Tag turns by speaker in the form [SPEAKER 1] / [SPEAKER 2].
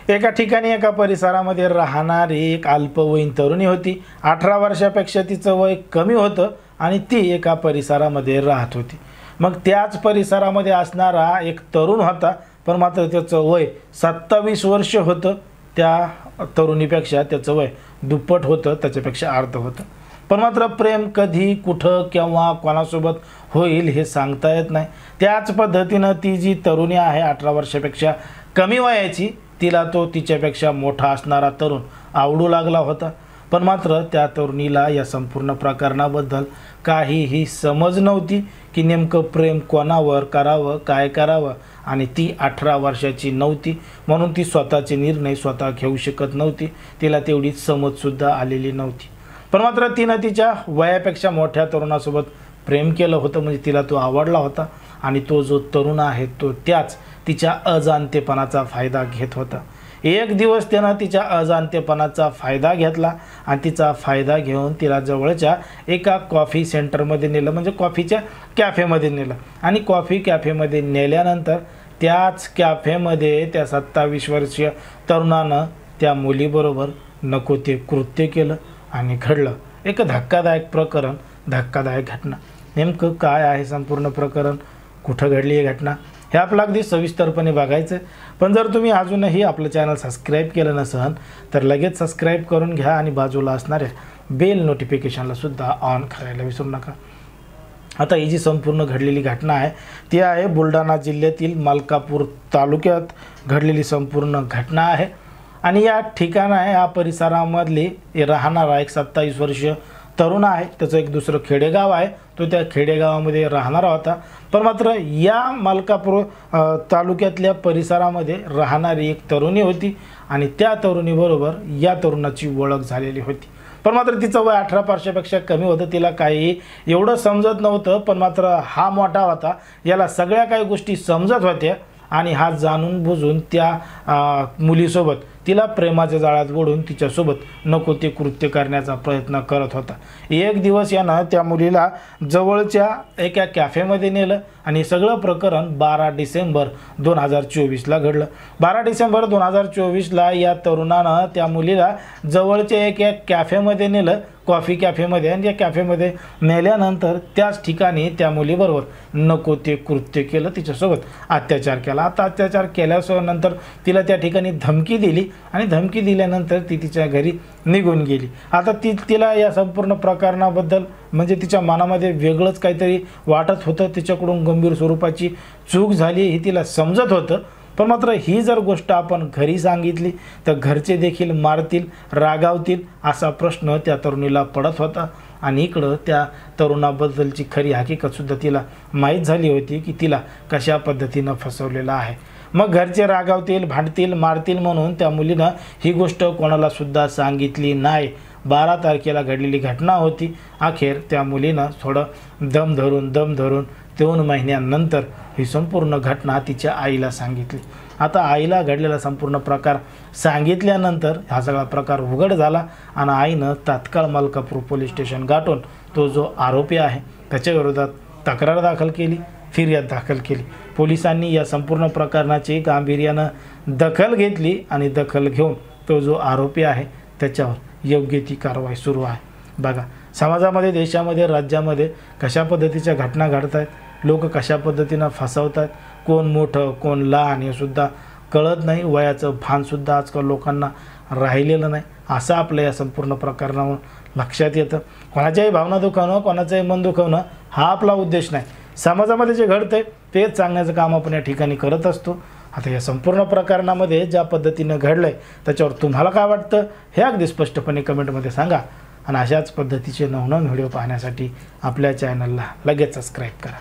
[SPEAKER 1] एका ठिकाणी एका परिसरामध्ये राहणारी एक अल्पवयीन तरुणी होती। 18 वर्षापेक्षा तिचं वय कमी होतं आणि ती एका परिसरामध्ये राहत होती। मग त्याच परिसरामध्ये असणारा एक तरुण होता, पण मात्र त्याचं वय 27 वर्ष होतं। त्या तरुणीपेक्षा त्याचं वय दुप्पट होतं, त्याच्यापेक्षा अर्ध होतं। पण मात्र प्रेम कधी कुठं केव्हा कोणासोबत होईल हे सांगता येत नाही। त्याच पद्धतीनं ती जी तरुणी आहे 18 वर्षापेक्षा कमी वयाची, तिला तो तिच्यापेक्षा मोठा असणारा तरुण आवडू लागला होता। पण मात्र त्या तरुणीला या संपूर्ण प्रकरणाबद्दल काहीही समज नव्हती की नेमकं प्रेम कोणावर करावं, काय करावं। आणि ती 18 वर्षाची नव्हती, म्हणून ती स्वतःचे निर्णय स्वतः घेऊ शकत नव्हती। तिला तेवढी समजसुद्धा आलेली नव्हती। पण मात्र तिनं तिच्या वयापेक्षा मोठ्या तरुणासोबत प्रेम केलं होतं, म्हणजे तिला तो आवडला होता। आणि तो जो तरुण आहे तो त्याच तिच्या अजाणतेपणाचा फायदा घेत होता। एक दिवस त्यानं तिच्या अजाणतेपणाचा फायदा घेतला आणि तिचा फायदा घेऊन तिला जवळच्या एका कॉफी सेंटरमध्ये नेलं, म्हणजे कॉफीच्या कॅफेमध्ये नेलं। आणि कॉफी कॅफेमध्ये नेल्यानंतर त्याच कॅफेमध्ये त्या 27 वर्षीय तरुणानं त्या मुलीबरोबर नको ते कृत्य केलं आणि घडलं एक धक्कादायक प्रकरण, धक्कादायक घटना। नेमकं काय आहे संपूर्ण प्रकरण, कुठं घडली ही घटना, हे आपलं अगदी सविस्तरपणे बघायचं। पण जर तुम्ही अजूनही आपलं चॅनल सबस्क्राईब केलं नसेल तर लगेच सबस्क्राईब करून घ्या आणि बाजूला असणाऱ्या बेल नोटिफिकेशनला सुद्धा ऑन करायला विसरू नका। आता ही जी संपूर्ण घडलेली घटना आहे ती आहे बुलढाणा जिल्ह्यातील मलकापूर तालुक्यात घडलेली संपूर्ण घटना आहे। आणि या ठिकाणा या परिसरामधली राहणारा एक 27 वर्षीय तरुण आहे। त्याचं एक दुसरं खेडेगाव आहे, तो त्या खेडेगावामध्ये राहणारा होता। पण मात्र या मलकापूर तालुक्यातल्या परिसरामध्ये राहणारी एक तरुणी होती आणि त्या तरुणीबरोबर या तरुणाची ओळख झालेली होती। पण मात्र तिचं वय 18 वर्षापेक्षा कमी होतं, तिला काही एवढं समजत नव्हतं। पण मात्र हा मोठा होता, याला सगळ्या काही गोष्टी समजत होत्या आणि हा जाणून बुजून त्या मुलीसोबत तिला प्रेमाच्या जाळ्यात बुडून तिच्यासोबत नको ते कृत्य करण्याचा प्रयत्न करत होता। एक दिवस यानं त्या मुलीला जवळच्या एका कॅफेमध्ये नेलं आणि सगळं प्रकरण 12 डिसेंबर 2024ला घडलं। 12 डिसेंबर 2024ला या तरुणानं त्या मुलीला जवळच्या एका कॅफेमध्ये नेलं, कॉफी कॅफेमध्ये। आणि त्या कॅफेमध्ये नेल्यानंतर त्याच ठिकाणी त्या मुलीबरोबर नको ते कृत्य केलं, तिच्यासोबत अत्याचार केला। आता अत्याचार केल्यानंतर तिला त्या ठिकाणी धमकी दिली आणि धमकी दिल्यानंतर ती तिच्या घरी निघून गेली। आता तिला या संपूर्ण प्रकरणाबद्दल म्हणजे तिच्या मनामध्ये वेगळंच काहीतरी वाटत होतं, तिच्याकडून गंभीर स्वरूपाची चूक झाली हे तिला समजत होतं। पण मात्र ही जर गोष्ट आपण घरी सांगितली तर घरचे देखील मारतील, रागावतील असा प्रश्न त्या तरुणीला पडत होता। आणि इकडं त्या तरुणाबद्दलची खरी हकीकतसुद्धा तिला माहीत झाली होती की तिला कशा पद्धतीनं फसवलेलं आहे। मग घरचे रागावतील, भांडतील, मारतील म्हणून त्या मुलीनं ही गोष्ट कोणाला सुद्धा सांगितली नाही। 12 तारखेला घडलेली घटना होती। अखेर त्या मुलीनं थोडं दम धरून 2 महिन्यानंतर ही संपूर्ण घटना तिच्या आईला सांगितली। आता आईला घडलेला संपूर्ण प्रकार सांगितल्यानंतर हा सगळा प्रकार उघड झाला आणि आईनं तात्काळ मलकापूर पोलीस स्टेशन गाठून तो जो आरोपी आहे त्याच्या विरोधात तक्रार दाखल केली, फिर्याद दाखल केली। पोलिसांनी या संपूर्ण प्रकरणाची गांभीर्यानं दखल घेतली आणि दखल घेऊन तो जो आरोपी आहे त्याच्यावर योग्य ती कारवाई सुरू आहे। बघा समाजामध्ये, देशामध्ये, राज्यामध्ये कशा पद्धतीच्या घटना घडत आहेत, लोक कशा पद्धतीनं फसवतात, कोण मोठं कोण लहान हे सुद्धा कळत नाही। वयाचं भानसुद्धा आजकाल लोकांना राहिलेलं नाही, असं आपलं या संपूर्ण प्रकरणावर लक्षात येतं। कोणाच्याही भावना दुखावणं, कोणाचंही मन दुखावणं हा आपला उद्देश नाही। समाजामध्ये जे घडतंय तेच सांगण्याचं काम आपण या ठिकाणी करत असतो। आता या संपूर्ण प्रकरणामध्ये ज्या पद्धतीनं घडलंय त्याच्यावर तुम्हाला काय वाटतं हे अगदी स्पष्टपणे कमेंटमध्ये सांगा। आणि अशाच पद्धतीचे नवनवीन व्हिडिओ पाहण्यासाठी आपल्या चॅनलला लगेच सबस्क्राईब करा।